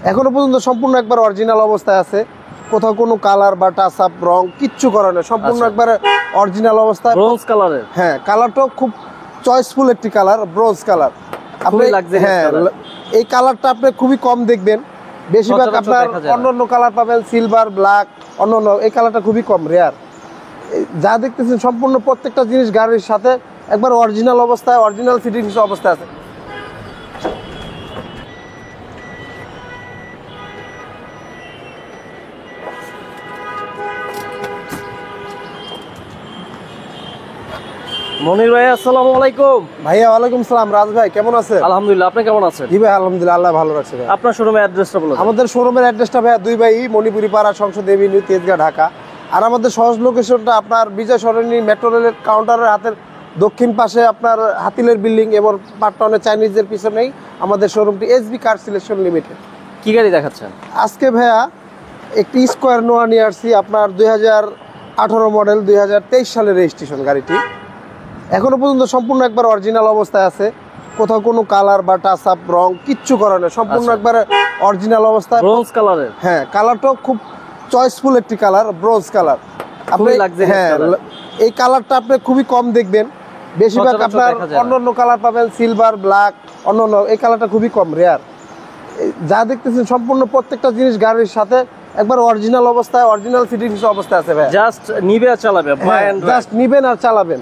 এখনো পর্যন্ত সম্পূর্ণ একবার অরিজিনাল অবস্থায় আছে, কোথাও কোনো কালার বা টাচ আপ রং কিচ্ছু করা নেই, সম্পূর্ণ একবার অরিজিনাল অবস্থায়। ব্রোঞ্জ কালারের, হ্যাঁ কালারটাও খুব চয়েসফুল একটি কালার, ব্রোঞ্জ কালার। আপনি হ্যাঁ এই কালারটা আপনি খুবই কম দেখবেন, বেশিরভাগ আপনার অন্য কালার পাবেন, সিলভার, ব্ল্যাক, অন্য এই কালারটা খুবই কম, রেয়ার। যা দেখতেছেন সম্পূর্ণ প্রত্যেকটা জিনিস গাড়ির সাথে একবার অরিজিনাল অবস্থায়, অরিজিনাল ফিটিংস অবস্থায় আছে। মনির ভাই আসসালামু আলাইকুম। ভাইয়া ওয়ালাইকুম সালাম। রাজ ভাই কেমন আছেন? আলহামদুলিল্লাহ, আপনি কেমন আছেন? জি ভাই আলহামদুলিল্লাহ, আল্লাহ ভালো রাখছে ভাই। আপনার শোরুমের অ্যাড্রেসটা বলুন। আমাদের শোরুমের অ্যাড্রেসটা ভাইয়া দুই ভাই, মণিপুরি পাড়া, সংসদ এভিনিউ, তেজগাঁ, ঢাকা। আর আমাদের সহজ লোকেশনটা আপনার বিজয় সরণি মেট্রো রেলের কাউন্টারের হাতের দক্ষিণ পাশে, আপনার হাতিলের বিল্ডিং এবং পাটটাউনের চাইনিজের পিছনেই আমাদের শোরুমটি, এসবি কার সিলেকশন লিমিটেড। কি গাড়ি দেখাচ্ছেন আজকে ভাইয়া? একটি স্কোয়ার নোয়া নিয়ে আসছি, আপনার 2018 মডেল, 2023 সালের রেজিস্ট্রেশন গাড়িটি। এখনো পর্যন্ত সম্পূর্ণ একবার অরিজিনাল অবস্থায় আছে, কোথাও কোনো কালার বা টাচ আপ রং কিচ্ছু করা নেই, সম্পূর্ণ একবার অরিজিনাল অবস্থায়। ব্রোঞ্জ কালারের, হ্যাঁ কালারটাও খুব চয়েসফুল একটি কালার, ব্রোঞ্জ কালার। আপনি হ্যাঁ এই কালারটা আপনি খুবই কম দেখবেন, বেশিরভাগ আপনার অন্য কালার পাবেন, সিলভার, ব্ল্যাক, অন্য এই কালারটা খুবই কম, রেয়ার। যা দেখতেছেন সম্পূর্ণ প্রত্যেকটা জিনিস গাড়ির সাথে একবার অরিজিনাল অবস্থায়, অরিজিনাল ফিটিংস অবস্থায় আছে ভাই। জাস্ট নিবে আর চালাবে, জাস্ট নিবেন আর চালাবেন।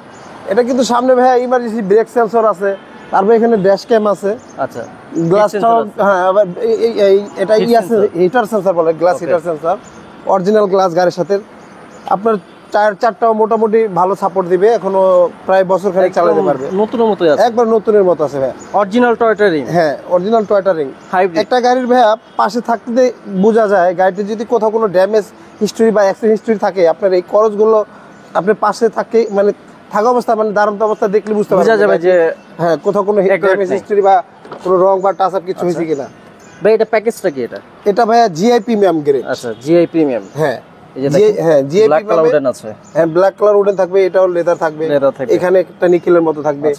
এটা কিন্তু সামনে ভাইয়া ইমার্জেন্সি ব্রেক সেন্সর আছে, তারপর এখানে ড্যাশ ক্যাম আছে। আচ্ছা, গ্লাসটাও হ্যাঁ আবার এটা আছে, হিটার সেন্সর বলে, glass heater sensor, original glass গাড়ির সাথে। আপনার টায়ার চারটাও মোটামুটি ভালো সাপোর্ট দিবে, এখনো প্রায় বছর খানেক চালাতে পারবে, নতুনের মতোই আছে, একবার নতুনের মতো আছে ভাই। অরিজিনাল টয়োটা রিং, হ্যাঁ অরিজিনাল টয়োটা রিং। একটা গাড়ির ভাইয়া পাশে থাকতে বোঝা যায়, গাড়িতে যদি কোথাও কোনো ড্যামেজ হিস্টরি বা অ্যাক্সিডেন্ট হিস্টরি থাকে, আপনার এই খরচগুলো আপনার পাশে থাকে, মানে থাকা অবস্থা, মানে দাঁড়ানো অবস্থা দেখলে বুঝতে পারবেন যাবে যে হ্যাঁ কোথাও কোনো ড্যামেজ হিস্টরি বা কোনো রং বা টাচ আপ কিছু হয়েছে কিনা। ভাই এটা প্যাকেজটা কি? এটা ভাইয়া জিআই প্রিমিয়াম গ্রেড। আচ্ছা, জিআই প্রিমিয়াম। হ্যাঁ এই যে হ্যাঁ জিআই ব্ল্যাক কালার উডেন আছে, হ্যাঁ ব্ল্যাক কালার উডেন থাকবে, এটাও লেদার থাকবে, এখানে একটা নিকেলের মতো থাকবে,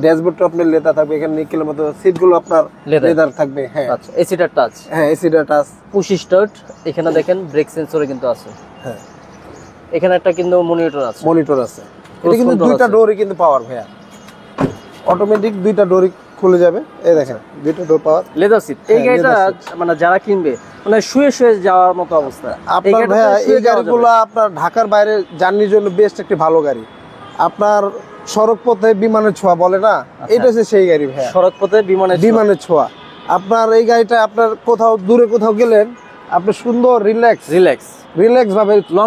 ড্যাশবোর্ডটা আপনার লেদার থাকবে, এখানে নিকেলের মতো, সিটগুলো আপনার লেদার থাকবে। হ্যাঁ আচ্ছা, এসিটা টাচ, হ্যাঁ এসিটা টাচ, পুশ স্টার্ট, এখানে দেখেন ব্রেক সেন্সরে কিন্তু আছে। হ্যাঁ এখানে একটা কিন্তু মনিটর আছে, এটা কিন্তু দুইটা ডোরই কিন্তু পাওয়ার ভাইয়া, অটোমেটিক দুইটা ডোরই খুলে যাবে। এই দেখেন দুইটা ডোর পাওয়ার, লেদার সিট। এই গাড়িটা মানে যারা কিনবে মানে শুয়ে শুয়ে যাওয়ার মতো অবস্থা। আপনার ভাইয়া এই গাড়িগুলো আপনার ঢাকার বাইরে জার্নির জন্য বেস্ট একটি ভালো গাড়ি। আপনার সড়ক পথে বিমানের ছোঁয়া বলে না, এটা হচ্ছে সেই গাড়ি ভাইয়া, সড়ক পথে বিমানের ছোঁয়া। আপনার এই গাড়িটা আপনার কোথাও দূরে কোথাও গেলেন, আপনি সুন্দর রিল্যাক্স ভাবে লং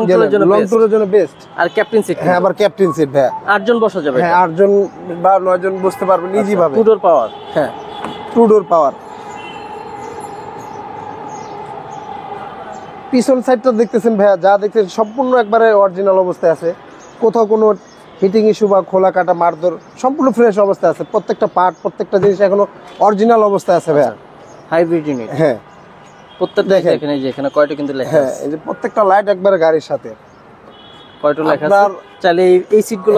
ট্যুরের জন্য বেস্ট। আর ক্যাপ্টেন সিট, হ্যাঁ আবার ক্যাপ্টেন সিট ভাইয়া, 8 জন বসা যাবে। হ্যাঁ 8 জন বা 9 জন বসতে পারবেন ইজি ভাবে। 2 ডোর পাওয়ার, হ্যাঁ 2 ডোর পাওয়ার। পিছন সাইডটা দেখতেছেন ভাইয়া, যা দেখতেছেন সম্পূর্ণ একবারে অরিজিনাল অবস্থায় আছে, কোথাও কোনো হিটিং ইস্যু বা খোলা কাটা মারধর, সম্পূর্ণ ফ্রেশ অবস্থায় আছে। প্রত্যেকটা পার্ট, প্রত্যেকটা জিনিস এখনো অরিজিনাল অবস্থায় আছে ভাইয়া। হাইব্রিড ইউনিট, হ্যাঁ প্রত্যেকটা দেখেন এই যে এখানে কয়টা কিন্তু লেখা আছে। হ্যাঁ এই যে প্রত্যেকটা লাইট একবারে গাড়ির সাথে কয়টা লেখা আছে। চাইলে এই সিটগুলো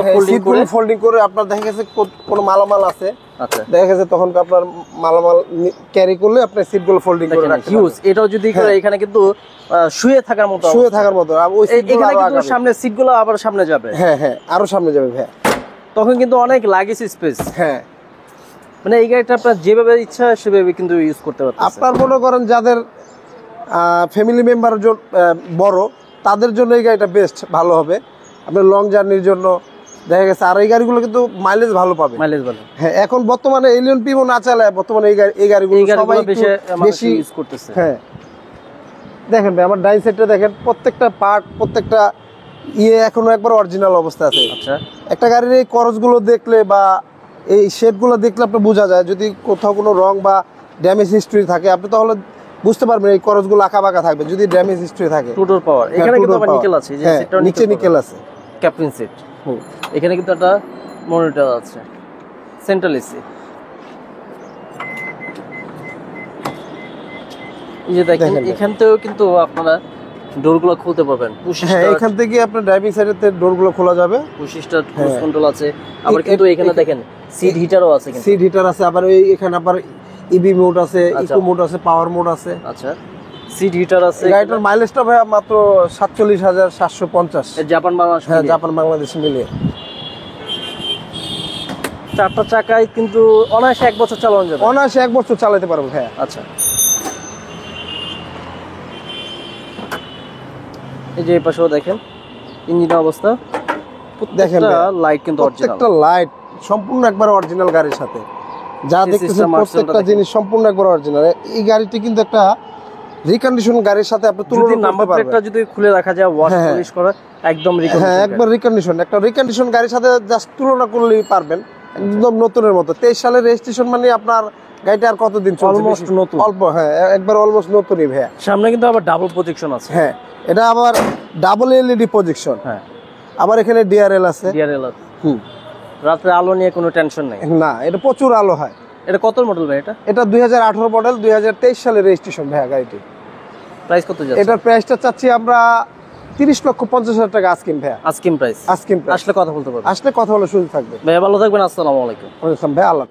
ফোল্ডিং করে আপনার দেখা গেছে কোনো মালামাল আছে, আচ্ছা দেখা গেছে তখন আপনার মালামাল ক্যারি করলে আপনি সিটগুলো ফোল্ডিং করে রাখতে হিউজ। এটাও যদি করে এখানে কিন্তু শুয়ে থাকার মতো আর ওই সিটগুলো কিন্তু সামনে সিটগুলো আবার সামনে যাবে। হ্যাঁ আরো সামনে যাবে ভাই, তখন কিন্তু অনেক লাগেজ স্পেস। হ্যাঁ মানে এই গাড়িটা আপনার যেভাবে ইচ্ছা সেভাবে কিন্তু ইউজ করতে পারবেন। আপনার মনে করেন যাদের ফ্যামিলি মেম্বার বড়, তাদের জন্য এই গাড়িটা বেস্ট ভালো হবে, আপনার লং জার্নির জন্য দেখা গেছে। আর এই গাড়িগুলো কিন্তু মাইলেজ ভালো পাবে, হ্যাঁ এখন বর্তমানে এলিয়ন পিভো না চালায়, বর্তমানে এই গাড়িগুলো সবাই বেশি ইউজ করতেছে। হ্যাঁ দেখেন ভাই আমার ডাইন সাইডটা দেখেন, প্রত্যেকটা পার্ট, প্রত্যেকটা এখনো একবার অরিজিনাল অবস্থা আছে। আচ্ছা, একটা গাড়ির এই করসগুলো দেখলে বা এই শেডগুলো দেখলে আপনার বোঝা যায়, যদি কোথাও কোনো রং বা ড্যামেজ হিস্টরি থাকে আপনি তাহলে বুঝতে পারবেন এই করসগুলো আঁকা বাঁকা থাকবে যদি ড্যামেজ হিস্টরি থাকে। 2 ডোর পাওয়ার, এখানে কিন্তু আবার নিকেল আছে, যে সিটটা নিচে নিকেল আছে, ক্যাপ্টেন সিট। এখানে কিন্তু একটা মনিটর আছে, সেন্ট্রাল এসি। এই যে দেখেন এখান থেকেও কিন্তু আপনারা ডোরগুলো খুলতে পারবেন। হ্যাঁ এখান থেকে আপনার ড্রাইভিং সাইডের ডোরগুলো খোলা যাবে, পুশ স্টার্ট, ক্রুজ কন্ট্রোল আছে। আবার কিন্তু এখানে দেখেন সিট হিটারও আছে, সিট হিটার আছে। আবার এখানে আবার ইবি মোড আছে, আচ্ছা। ইকো মোড আছে, পাওয়ার মোড আছে। আচ্ছা, সিট হিটার আছে। গাড়িটার মাইলেজটা ভাইয়া মাত্র 47,750। জাপান বাংলাদেশ হ্যাঁ, মিলিয়ে। জাপান বাংলাদেশ মিলিয়ে। চারটা চাকায় কিন্তু অনায়াসে 1 বছর চালানো যাবে। অনায়াসে 1 বছর চালাতে পারবো ভাইয়া। আচ্ছা, এই যে এই পাশেও দেখেন ইঞ্জিনের অবস্থা, দেখেন প্রত্যেকটা ভাইয়া, লাইট কিন্তু অরিজিনাল। প্রত্যেকটা লাইট সম্পূর্ণ একবার অরিজিনাল গাড়ির সাথে। যা এই দেখতেছেন system প্রত্যেকটা option টা জিনিস সম্পূর্ণ একবার অরিজিনাল। এই গাড়িটি কিন্তু একটা রিকন্ডিশন গাড়ির সাথে আপনি যদি তুলনা নাম্বার করতে পারবেন। প্লেটটা যদি খুলে রাখা যায়, ওয়াশ হ্যাঁ। পলিশ করা, একদম হ্যাঁ, রিকন্ডিশন। একবার রিকন্ডিশন, একটা রিকন্ডিশন গাড়ির সাথে জাস্ট তুলনা করলেই পারবেন, একদম নতুনের মতো। 23 সালের রেজিস্ট্রেশন মানে আপনার গাড়িটা আর কতদিন চলছে? Almost বেশি- নতুন। অল্প, হ্যাঁ, একবার অলমোস্ট নতুনই ভাইয়া। সামনে কিন্তু আবার ডাবল প্রজেকশন আছে। হ্যাঁ, এটা আবার ডাবল এলইডি প্রজেকশন। হ্যাঁ, আবার এখানে ডিআরএল আছে। ডিআরএল আছে। হুম, রাত্রে আলো নিয়ে কোনো টেনশন নেই। না, এটা প্রচুর আলো হয়। এটা কত মডেল ভাই? এটা 2018 মডেল, 2023 সালের রেজিস্ট্রেশন ভাইয়া গাড়িটি। প্রাইস কত যাচ্ছে? এটার প্রাইসটা চাচ্ছি আমরা 30,50,000 টাকা আস্কিং ভাইয়া। Asking price. Asking price. আসলে কথা বলতে পারবো। আসলে কথা বলার সুযোগ থাকবে। ভাই ভালো থাকবেন, আসসালামু আলাইকুম। ভাইয়া, আল্লাহ।